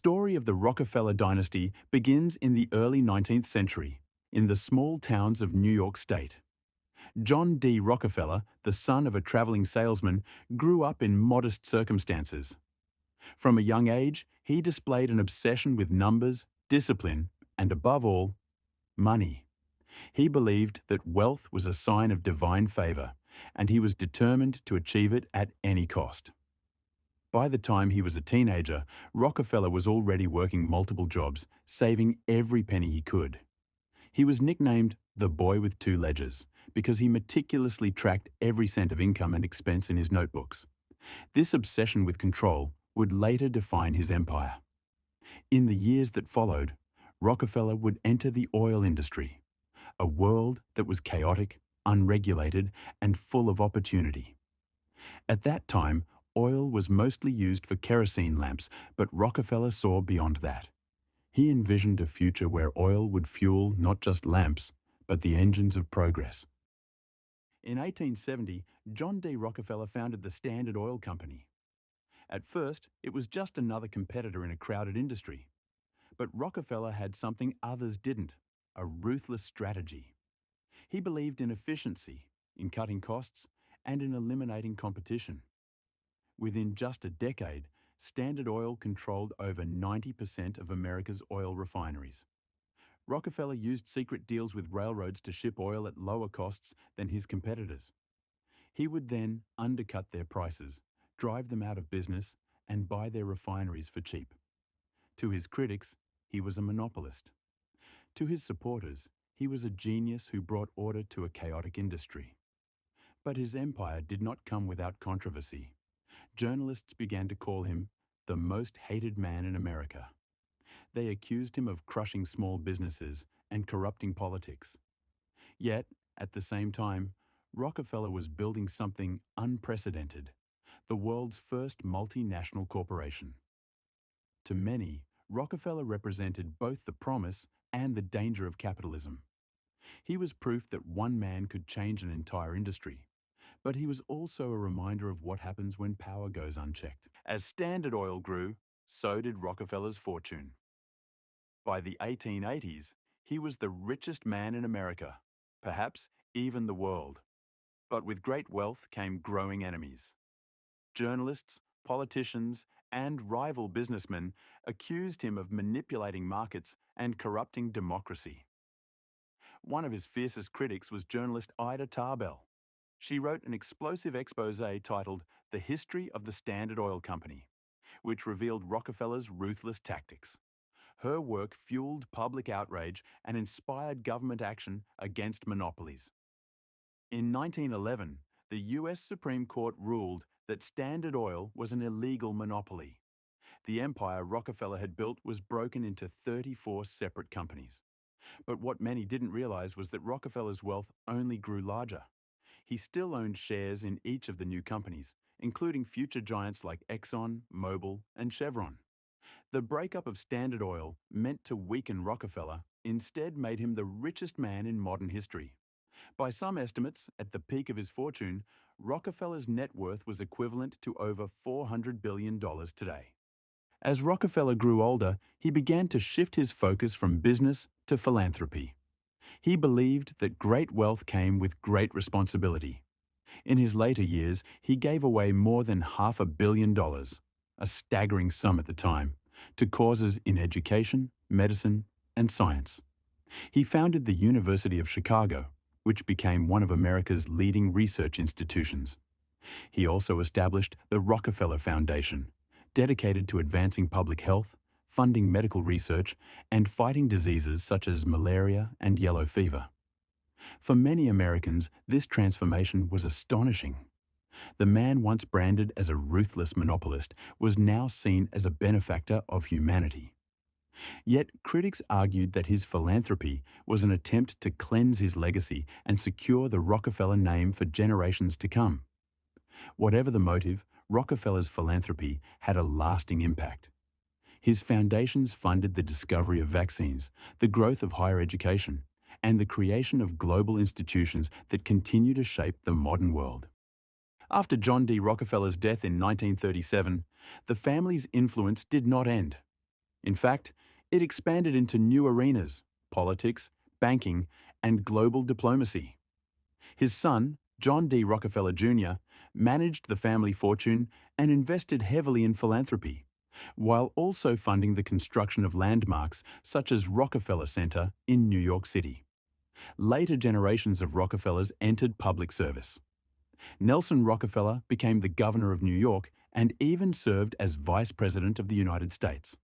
story of the Rockefeller dynasty begins in the early 19th century, in the small towns of New York State. John D. Rockefeller, the son of a traveling salesman, grew up in modest circumstances. From a young age, he displayed an obsession with numbers, discipline, and above all, money. He believed that wealth was a sign of divine favor, and he was determined to achieve it at any cost. By the time he was a teenager, Rockefeller was already working multiple jobs, saving every penny he could. He was nicknamed the boy with two ledgers because he meticulously tracked every cent of income and expense in his notebooks. This obsession with control would later define his empire. In the years that followed, Rockefeller would enter the oil industry, a world that was chaotic, unregulated, and full of opportunity. At that time, oil was mostly used for kerosene lamps, but Rockefeller saw beyond that. He envisioned a future where oil would fuel not just lamps, but the engines of progress. In 1870, John D. Rockefeller founded the Standard Oil Company. At first, it was just another competitor in a crowded industry. But Rockefeller had something others didn't: a ruthless strategy. He believed in efficiency, in cutting costs, and in eliminating competition. Within just a decade, Standard Oil controlled over 90% of America's oil refineries. Rockefeller used secret deals with railroads to ship oil at lower costs than his competitors. He would then undercut their prices, drive them out of business, and buy their refineries for cheap. To his critics, he was a monopolist. To his supporters, he was a genius who brought order to a chaotic industry. But his empire did not come without controversy. Journalists began to call him the most hated man in America. They accused him of crushing small businesses and corrupting politics. Yet, at the same time, Rockefeller was building something unprecedented: the world's first multinational corporation. To many, Rockefeller represented both the promise and the danger of capitalism. He was proof that one man could change an entire industry, but he was also a reminder of what happens when power goes unchecked. As Standard Oil grew, so did Rockefeller's fortune. By the 1880s, he was the richest man in America, perhaps even the world. But with great wealth came growing enemies. Journalists, politicians, and rival businessmen accused him of manipulating markets and corrupting democracy. One of his fiercest critics was journalist Ida Tarbell. She wrote an explosive exposé titled "The History of the Standard Oil Company," which revealed Rockefeller's ruthless tactics. Her work fueled public outrage and inspired government action against monopolies. In 1911, the US Supreme Court ruled that Standard Oil was an illegal monopoly. The empire Rockefeller had built was broken into 34 separate companies. But what many didn't realize was that Rockefeller's wealth only grew larger. He still owned shares in each of the new companies, including future giants like Exxon, Mobil, and Chevron. The breakup of Standard Oil, meant to weaken Rockefeller, instead made him the richest man in modern history. By some estimates, at the peak of his fortune, Rockefeller's net worth was equivalent to over $400 billion today. As Rockefeller grew older, he began to shift his focus from business to philanthropy. He believed that great wealth came with great responsibility. In his later years, he gave away more than $500 million, a staggering sum at the time, to causes in education, medicine, and science. He founded the University of Chicago, which became one of America's leading research institutions. He also established the Rockefeller Foundation, dedicated to advancing public health, funding medical research, and fighting diseases such as malaria and yellow fever. For many Americans, this transformation was astonishing. The man once branded as a ruthless monopolist was now seen as a benefactor of humanity. Yet critics argued that his philanthropy was an attempt to cleanse his legacy and secure the Rockefeller name for generations to come. Whatever the motive, Rockefeller's philanthropy had a lasting impact. His foundations funded the discovery of vaccines, the growth of higher education, and the creation of global institutions that continue to shape the modern world. After John D. Rockefeller's death in 1937, the family's influence did not end. In fact, it expanded into new arenas: politics, banking, and global diplomacy. His son, John D. Rockefeller Jr., managed the family fortune and invested heavily in philanthropy, while also funding the construction of landmarks such as Rockefeller Center in New York City. Later generations of Rockefellers entered public service. Nelson Rockefeller became the governor of New York and even served as Vice President of the United States.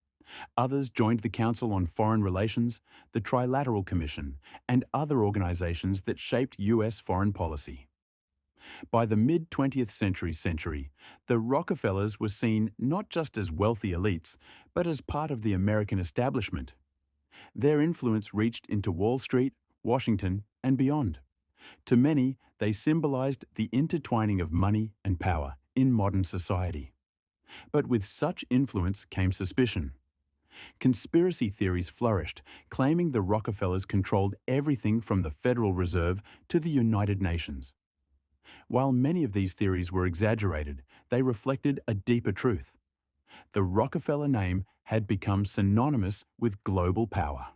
Others joined the Council on Foreign Relations, the Trilateral Commission, and other organizations that shaped US foreign policy. By the mid-20th century, the Rockefellers were seen not just as wealthy elites, but as part of the American establishment. Their influence reached into Wall Street, Washington, and beyond. To many, they symbolized the intertwining of money and power in modern society. But with such influence came suspicion. Conspiracy theories flourished, claiming the Rockefellers controlled everything from the Federal Reserve to the United Nations. While many of these theories were exaggerated, they reflected a deeper truth. The Rockefeller name had become synonymous with global power.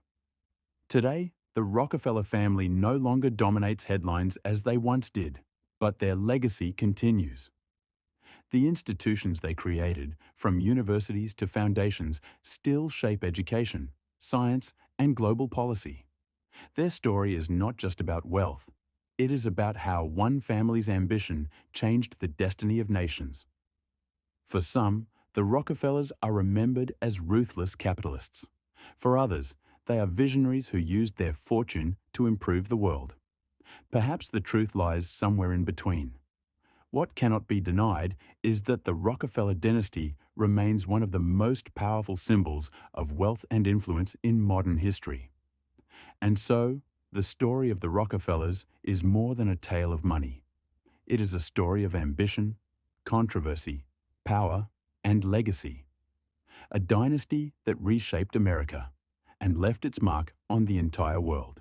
Today, the Rockefeller family no longer dominates headlines as they once did, but their legacy continues. The institutions they created, from universities to foundations, still shape education, science, and global policy. Their story is not just about wealth. It is about how one family's ambition changed the destiny of nations. For some, the Rockefellers are remembered as ruthless capitalists. For others, they are visionaries who used their fortune to improve the world. Perhaps the truth lies somewhere in between. What cannot be denied is that the Rockefeller dynasty remains one of the most powerful symbols of wealth and influence in modern history. And so, the story of the Rockefellers is more than a tale of money. It is a story of ambition, controversy, power, and legacy. A dynasty that reshaped America and left its mark on the entire world.